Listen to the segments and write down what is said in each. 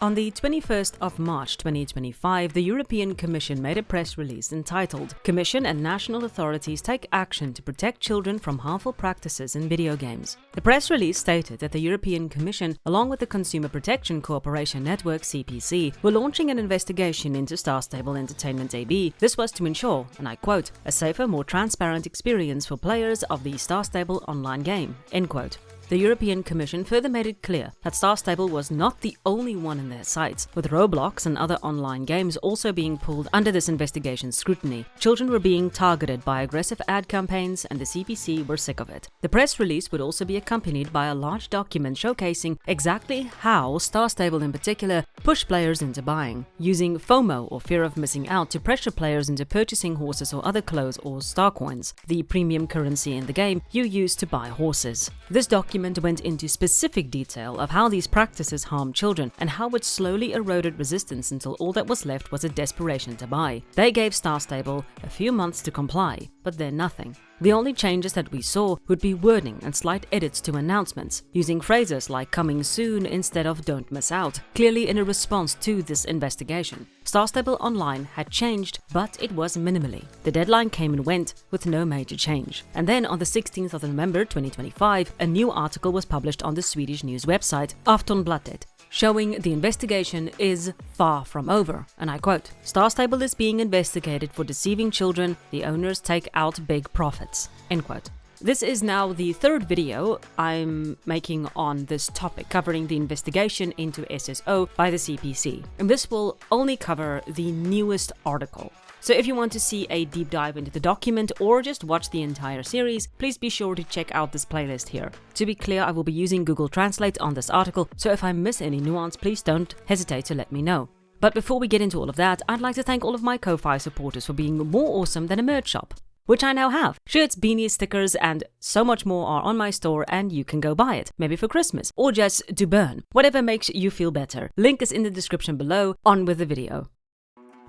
On the 21st of March 2025, the European Commission made a press release entitled "Commission and national authorities take action to protect children from harmful practices in video games." The press release stated that the European Commission, along with the Consumer Protection Cooperation Network (CPC), were launching an investigation into Star Stable Entertainment AB. This was to ensure, and I quote, "a safer, more transparent experience for players of the Star Stable online game." End quote. The European Commission further made it clear that Star Stable was not the only one in their sights, with Roblox and other online games also being pulled under this investigation's scrutiny. Children were being targeted by aggressive ad campaigns, and the CPC were sick of it. The press release would also be accompanied by a large document showcasing exactly how Star Stable in particular pushed players into buying, using FOMO or fear of missing out to pressure players into purchasing horses or other clothes or star coins, the premium currency in the game you use to buy horses. This document went into specific detail of how these practices harm children and how it slowly eroded resistance until all that was left was a desperation to buy. They gave Star Stable a few months to comply, but then nothing. The only changes that we saw would be wording and slight edits to announcements, using phrases like "coming soon" instead of "don't miss out," clearly in a response to this investigation. Star Stable Online had changed, but it was minimally. The deadline came and went with no major change. And then on the 16th of November 2025, a new article was published on the Swedish news website Aftonbladet, showing the investigation is far from over, and I quote, "Star Stable is being investigated for deceiving children. The owners take out big profits." End quote. This is now the third video I'm making on this topic, covering the investigation into SSO by the CPC, and this will only cover the newest article. So if you want to see a deep dive into the document or just watch the entire series, please be sure to check out this playlist here. To be clear, I will be using Google Translate on this article, so if I miss any nuance, please don't hesitate to let me know. But before we get into all of that, I'd like to thank all of my Ko-Fi supporters for being more awesome than a merch shop, which I now have. Shirts, beanies, stickers, and so much more are on my store, and you can go buy it, maybe for Christmas, or just to burn. Whatever makes you feel better. Link is in the description below. On with the video.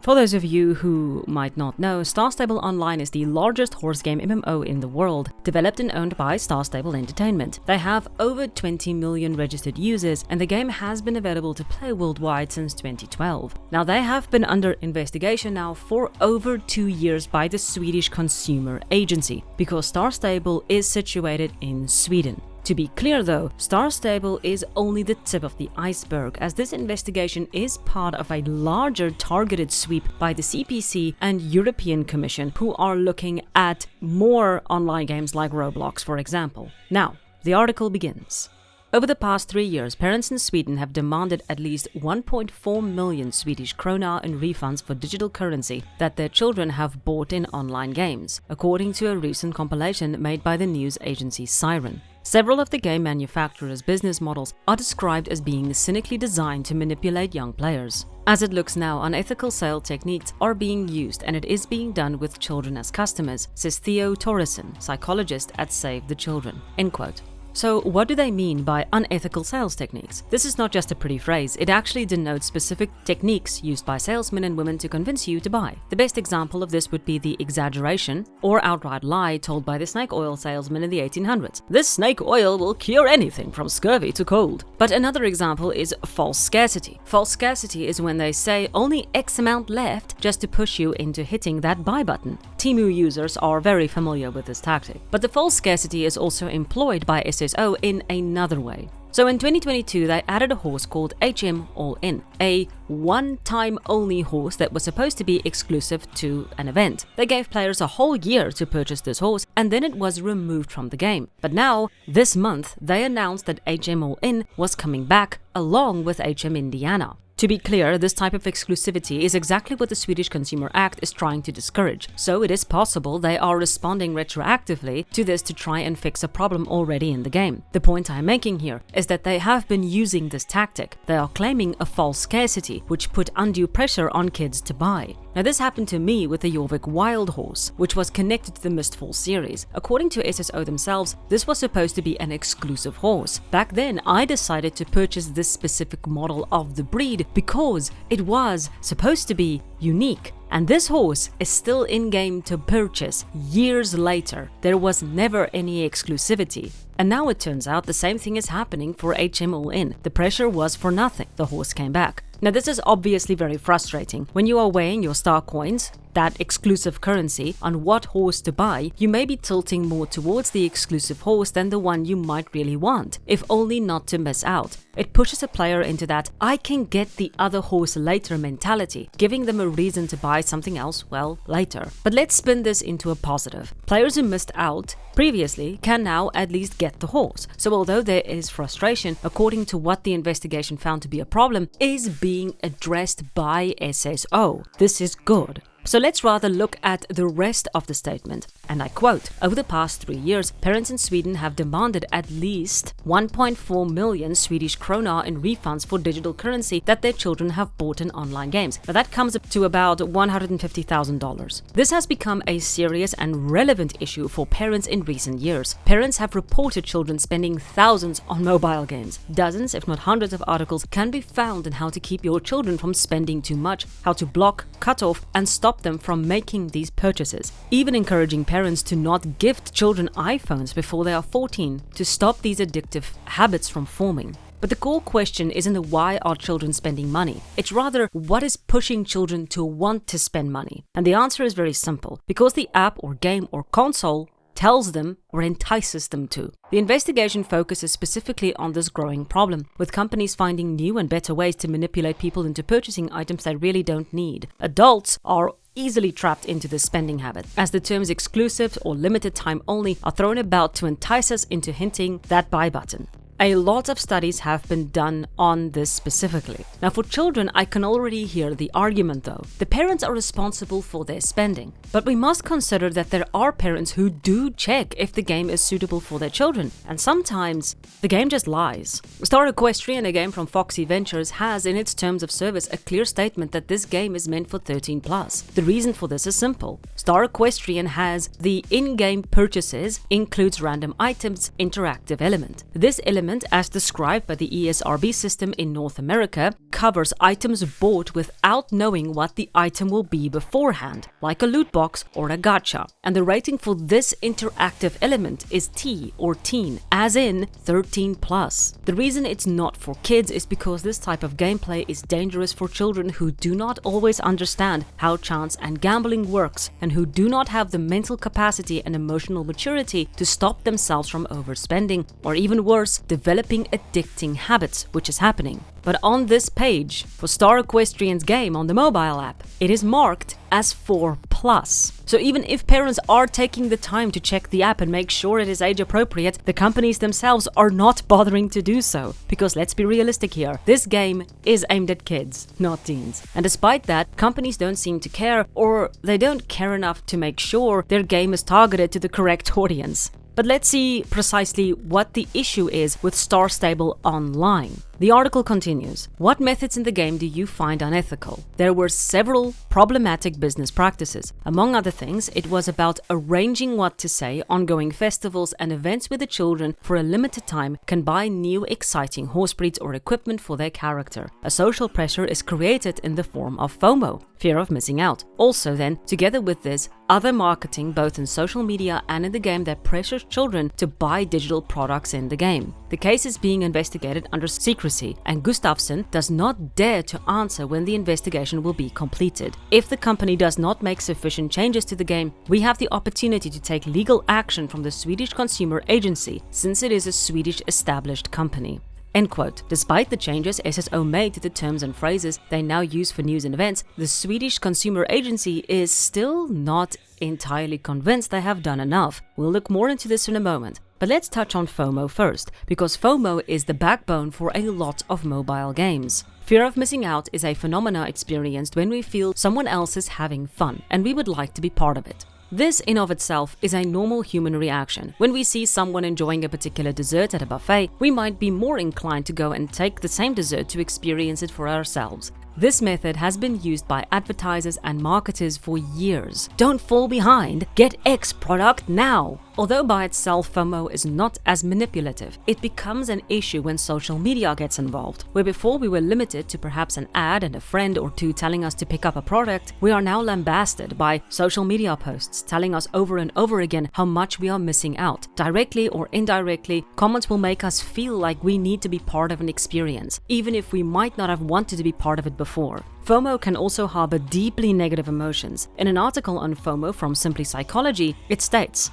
For those of you who might not know, Star Stable Online is the largest horse game MMO in the world, developed and owned by Star Stable Entertainment. They have over 20 million registered users, and the game has been available to play worldwide since 2012. Now, they have been under investigation now for over 2 years by the Swedish Consumer Agency, because Star Stable is situated in Sweden. To be clear though, Star Stable is only the tip of the iceberg, as this investigation is part of a larger targeted sweep by the CPC and European Commission, who are looking at more online games like Roblox, for example. Now, the article begins. Over the past 3 years, parents in Sweden have demanded at least 1.4 million Swedish krona in refunds for digital currency that their children have bought in online games, according to a recent compilation made by the news agency Siren. Several of the game manufacturers' business models are described as being cynically designed to manipulate young players. As it looks now, unethical sale techniques are being used, and it is being done with children as customers, says Theo Torresson, psychologist at Save the Children. End quote. So what do they mean by unethical sales techniques? This is not just a pretty phrase, it actually denotes specific techniques used by salesmen and women to convince you to buy. The best example of this would be the exaggeration or outright lie told by the snake oil salesman in the 1800s. "This snake oil will cure anything from scurvy to cold." But another example is false scarcity. False scarcity is when they say only X amount left just to push you into hitting that buy button. Temu users are very familiar with this tactic. But the false scarcity is also employed by SSO in another way. So in 2022, they added a horse called HM All In, a one-time only horse that was supposed to be exclusive to an event. They gave players a whole year to purchase this horse, and then it was removed from the game. But now, this month, they announced that HM All In was coming back along with HM Indiana. To be clear, this type of exclusivity is exactly what the Swedish Consumer Act is trying to discourage, so it is possible they are responding retroactively to this to try and fix a problem already in the game. The point I'm making here is that they have been using this tactic. They are claiming a false scarcity, which put undue pressure on kids to buy. Now, this happened to me with the Jorvik Wild horse, which was connected to the Mistfall series. According to SSO themselves, this was supposed to be an exclusive horse. Back then, I decided to purchase this specific model of the breed because it was supposed to be unique And this horse is still in-game to purchase years later. There was never any exclusivity. And now it turns out the same thing is happening for HM All-In. The pressure was for nothing. The horse came back. Now this is obviously very frustrating. When you are weighing your star coins, that exclusive currency, on what horse to buy, you may be tilting more towards the exclusive horse than the one you might really want, if only not to miss out. It pushes a player into that "I can get the other horse later" mentality, giving them a reason to buy something else, well, later. But let's spin this into a positive. Players who missed out previously can now at least get the horse. So although there is frustration, according to what the investigation found to be a problem, is being addressed by SSO. This is good. So let's rather look at the rest of the statement. And I quote, "Over the past 3 years, parents in Sweden have demanded at least 1.4 million Swedish krona in refunds for digital currency that their children have bought in online games." Now that comes up to about $150,000. This has become a serious and relevant issue for parents in recent years. Parents have reported children spending thousands on mobile games. Dozens, if not hundreds of articles can be found on how to keep your children from spending too much, how to block, cut off, and stop them from making these purchases, even encouraging parents to not gift children iPhones before they are 14 to stop these addictive habits from forming. But the core question isn't why are children spending money? It's rather what is pushing children to want to spend money? And the answer is very simple, because the app or game or console tells them or entices them to. The investigation focuses specifically on this growing problem, with companies finding new and better ways to manipulate people into purchasing items they really don't need. Adults are easily trapped into this spending habit, as the terms exclusive or limited time only are thrown about to entice us into hinting that buy button. A lot of studies have been done on this specifically. Now for children, I can already hear the argument though. The parents are responsible for their spending. But we must consider that there are parents who do check if the game is suitable for their children. And sometimes the game just lies. Star Equestrian, a game from Foxy Ventures, has in its terms of service a clear statement that this game is meant for 13+. The reason for this is simple. Star Equestrian has the in-game purchases includes random items interactive element. This element, as described by the ESRB system in North America, covers items bought without knowing what the item will be beforehand, like a loot box or a gacha. And the rating for this interactive element is T or teen, as in 13+. The reason it's not for kids is because this type of gameplay is dangerous for children who do not always understand how chance and gambling works, and who do not have the mental capacity and emotional maturity to stop themselves from overspending, or even worse, developing addicting habits, which is happening. But on this page, for Star Equestrian's game on the mobile app, it is marked as 4+. So even if parents are taking the time to check the app and make sure it is age appropriate, the companies themselves are not bothering to do so. Because let's be realistic here, this game is aimed at kids, not teens. And despite that, companies don't seem to care, or they don't care enough to make sure their game is targeted to the correct audience. But let's see precisely what the issue is with Star Stable Online. The article continues. What methods in the game do you find unethical? There were several problematic business practices. Among other things, it was about arranging what to say, ongoing festivals and events where the children, for a limited time, can buy new exciting horse breeds or equipment for their character. A social pressure is created in the form of FOMO, fear of missing out. Also then, together with this, other marketing both in social media and in the game that pressures children to buy digital products in the game. The case is being investigated under secrecy, and Gustafsson does not dare to answer when the investigation will be completed. If the company does not make sufficient changes to the game, we have the opportunity to take legal action from the Swedish Consumer Agency, since it is a Swedish established company. End quote. Despite the changes SSO made to the terms and phrases they now use for news and events, the Swedish Consumer Agency is still not entirely convinced they have done enough. We'll look more into this in a moment. But let's touch on FOMO first, because FOMO is the backbone for a lot of mobile games. Fear of missing out is a phenomena experienced when we feel someone else is having fun and we would like to be part of it. This in of itself is a normal human reaction. When we see someone enjoying a particular dessert at a buffet, we might be more inclined to go and take the same dessert to experience it for ourselves. This method has been used by advertisers and marketers for years. Don't fall behind, get X product now! Although by itself FOMO is not as manipulative, it becomes an issue when social media gets involved, where before we were limited to perhaps an ad and a friend or two telling us to pick up a product, we are now lambasted by social media posts telling us over and over again how much we are missing out. Directly or indirectly, comments will make us feel like we need to be part of an experience, even if we might not have wanted to be part of it before. FOMO can also harbor deeply negative emotions. In an article on FOMO from Simply Psychology, it states,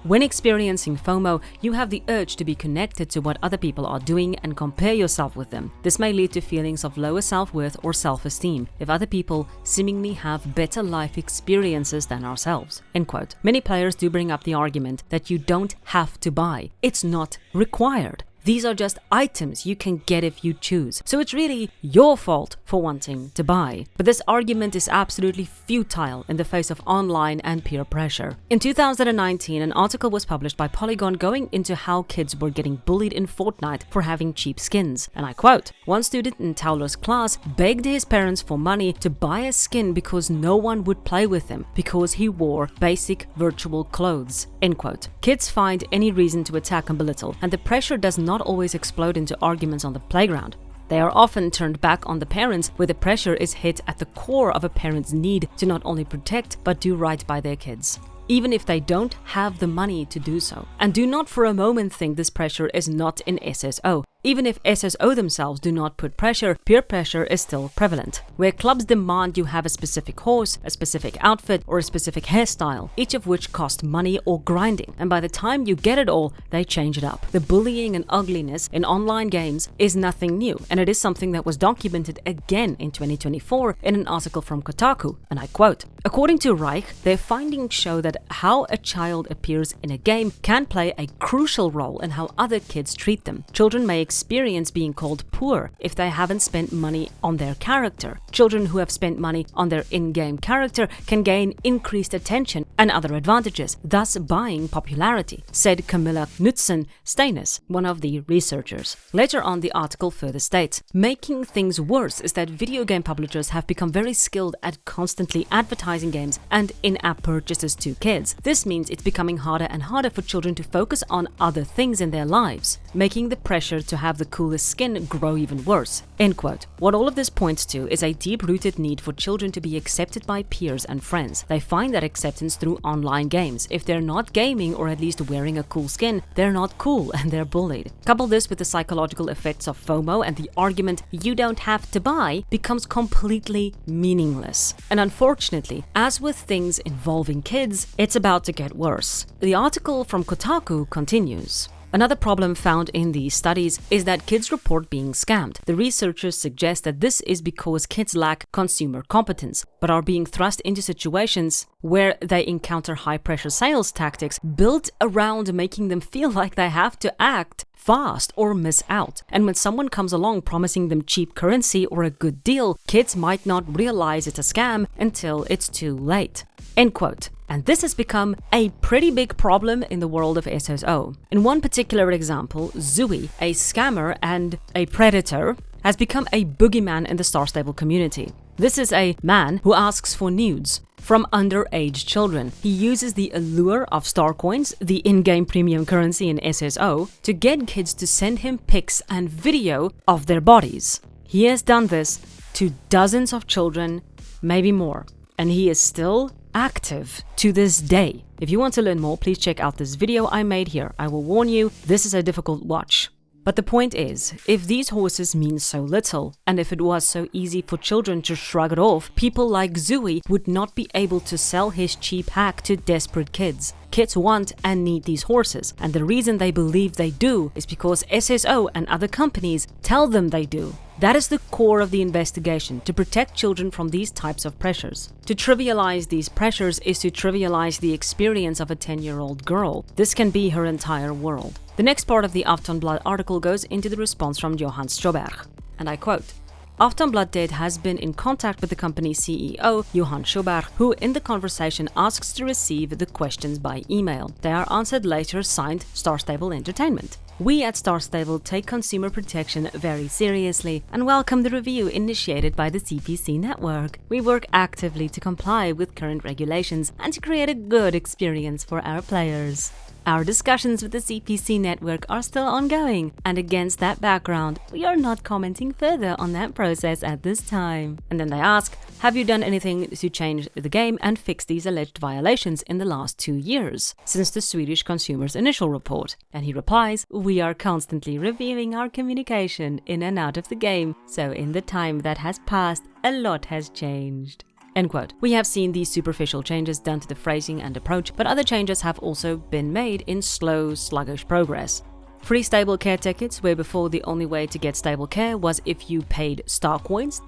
"When experiencing FOMO, you have the urge to be connected to what other people are doing and compare yourself with them. This may lead to feelings of lower self-worth or self-esteem if other people seemingly have better life experiences than ourselves." End quote. Many players do bring up the argument that you don't have to buy. It's not required. These are just items you can get if you choose. So it's really your fault for wanting to buy. But this argument is absolutely futile in the face of online and peer pressure. In 2019, an article was published by Polygon going into how kids were getting bullied in Fortnite for having cheap skins. And I quote, "One student in Tauler's class begged his parents for money to buy a skin because no one would play with him because he wore basic virtual clothes." End quote. Kids find any reason to attack and belittle, and the pressure does not always explode into arguments on the playground. They are often turned back on the parents, where the pressure is hit at the core of a parent's need to not only protect but do right by their kids, even if they don't have the money to do so. And do not for a moment think this pressure is not in SSO. Even if SSO themselves do not put pressure, peer pressure is still prevalent, where clubs demand you have a specific horse, a specific outfit, or a specific hairstyle, each of which cost money or grinding, and by the time you get it all, they change it up. The bullying and ugliness in online games is nothing new, and it is something that was documented again in 2024 in an article from Kotaku, and I quote, "According to Reich, their findings show that how a child appears in a game can play a crucial role in how other kids treat them. Children may experience being called poor if they haven't spent money on their character. Children who have spent money on their in-game character can gain increased attention and other advantages, thus buying popularity," said Camilla Knudsen-Steines, one of the researchers. Later on, the article further states, "Making things worse is that video game publishers have become very skilled at constantly advertising games and in-app purchases to kids. This means it's becoming harder and harder for children to focus on other things in their lives, making the pressure to have the coolest skin grow even worse." End quote. What all of this points to is a deep-rooted need for children to be accepted by peers and friends. They find that acceptance through online games. If they're not gaming or at least wearing a cool skin, they're not cool and they're bullied. Couple this with the psychological effects of FOMO and the argument "you don't have to buy" becomes completely meaningless. And unfortunately, as with things involving kids, it's about to get worse. The article from Kotaku continues. Another problem found in these studies is that kids report being scammed. The researchers suggest that this is because kids lack consumer competence, but are being thrust into situations where they encounter high-pressure sales tactics built around making them feel like they have to act fast or miss out. And when someone comes along promising them cheap currency or a good deal, kids might not realize it's a scam until it's too late. End quote. And this has become a pretty big problem in the world of SSO. In one particular example, Zooey, a scammer and a predator, has become a boogeyman in the Star Stable community. This is a man who asks for nudes from underage children. He uses the allure of star coins, the in-game premium currency in SSO, to get kids to send him pics and video of their bodies. He has done this to dozens of children, maybe more, and he is still active to this day. If you want to learn more, please check out this video I made here. I will warn you, this is a difficult watch. But the point is, if these horses mean so little, and if it was so easy for children to shrug it off, people like Zooey would not be able to sell his cheap hack to desperate kids. Kids want and need these horses, and the reason they believe they do is because SSO and other companies tell them they do. That is the core of the investigation, to protect children from these types of pressures. To trivialize these pressures is to trivialize the experience of a 10-year-old girl. This can be her entire world. The next part of the Aftonblad article goes into the response from Johan Sjoberg, and I quote, Aftonbladet has been in contact with the company's CEO, Johan Sjoberg, who in the conversation asks to receive the questions by email. They are answered later, signed Star Stable Entertainment. We at Star Stable take consumer protection very seriously and welcome the review initiated by the CPC network. We work actively to comply with current regulations and to create a good experience for our players. Our discussions with the CPC network are still ongoing, and against that background, we are not commenting further on that process at this time. And then they ask, have you done anything to change the game and fix these alleged violations in the last 2 years, since the Swedish consumer's initial report? And he replies, we are constantly reviewing our communication in and out of the game, so in the time that has passed, a lot has changed. End quote. We have seen these superficial changes done to the phrasing and approach, but other changes have also been made in slow, sluggish progress. Free stable care tickets, where before the only way to get stable care was if you paid star coins,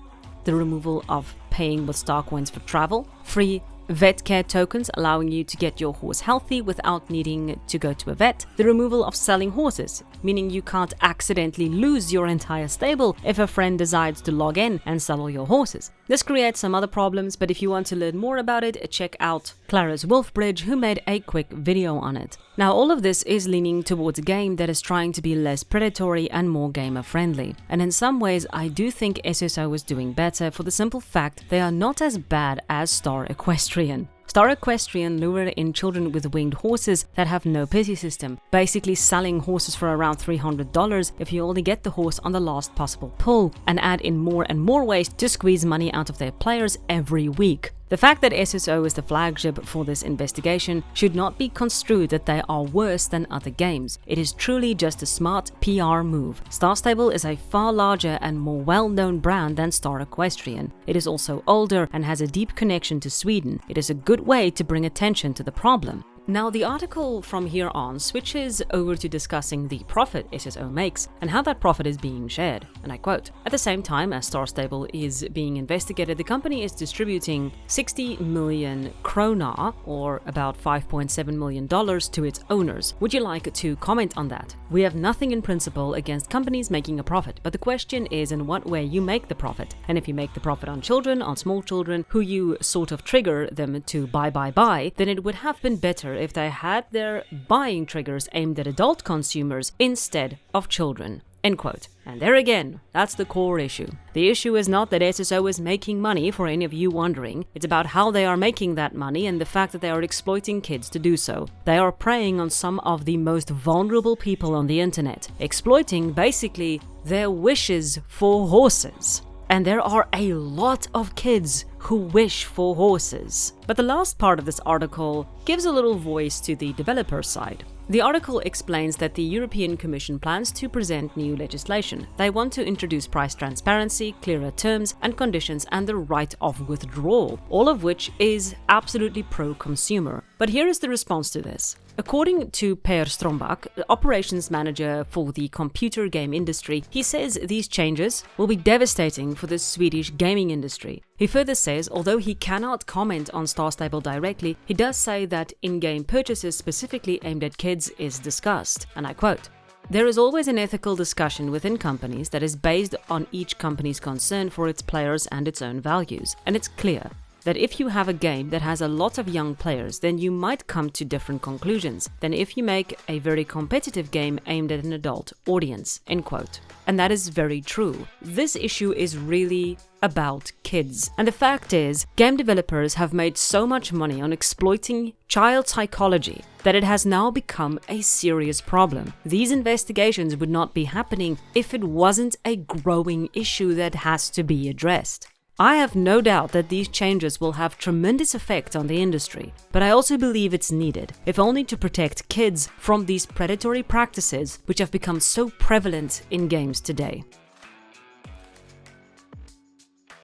the removal of paying with star coins for travel, free vet care tokens allowing you to get your horse healthy without needing to go to a vet, the removal of selling horses, meaning you can't accidentally lose your entire stable if a friend decides to log in and sell all your horses. This creates some other problems, but if you want to learn more about it, check out Clara's Wolfbridge, who made a quick video on it. Now, all of this is leaning towards a game that is trying to be less predatory and more gamer-friendly. And in some ways, I do think SSO is doing better for the simple fact they are not as bad as Star Equestrian. Star Equestrian lure in children with winged horses that have no pity system, basically selling horses for around $300 if you only get the horse on the last possible pull, and add in more and more ways to squeeze money out of their players every week. The fact that SSO is the flagship for this investigation should not be construed that they are worse than other games. It is truly just a smart PR move. Star Stable is a far larger and more well-known brand than Star Equestrian. It is also older and has a deep connection to Sweden. It is a good way to bring attention to the problem. Now, the article from here on switches over to discussing the profit SSO makes and how that profit is being shared. And I quote, at the same time as Star Stable is being investigated, the company is distributing 60 million krona, or about $5.7 million, to its owners. Would you like to comment on that? We have nothing in principle against companies making a profit, but the question is in what way you make the profit. And if you make the profit on children, on small children, who you sort of trigger them to buy, then it would have been better if they had their buying triggers aimed at adult consumers instead of children. End quote. And there again, that's the core issue. The issue is not that SSO is making money, for any of you wondering. It's about how they are making that money and the fact that they are exploiting kids to do so. They are preying on some of the most vulnerable people on the internet, exploiting basically their wishes for horses. And there are a lot of kids who wish for horses. But the last part of this article gives a little voice to the developer side. The article explains that the European Commission plans to present new legislation. They want to introduce price transparency, clearer terms and conditions, and the right of withdrawal, all of which is absolutely pro-consumer. But here is the response to this. According to Per Strombach, the operations manager for the computer game industry, he says these changes will be devastating for the Swedish gaming industry. He further says, although he cannot comment on Star Stable directly, he does say that in-game purchases specifically aimed at kids is discussed, and I quote, there is always an ethical discussion within companies that is based on each company's concern for its players and its own values, and it's clear that if you have a game that has a lot of young players, then you might come to different conclusions than if you make a very competitive game aimed at an adult audience, end quote. And that is very true. This issue is really about kids. And the fact is, game developers have made so much money on exploiting child psychology that it has now become a serious problem. These investigations would not be happening if it wasn't a growing issue that has to be addressed. I have no doubt that these changes will have tremendous effect on the industry, but I also believe it's needed, if only to protect kids from these predatory practices which have become so prevalent in games today.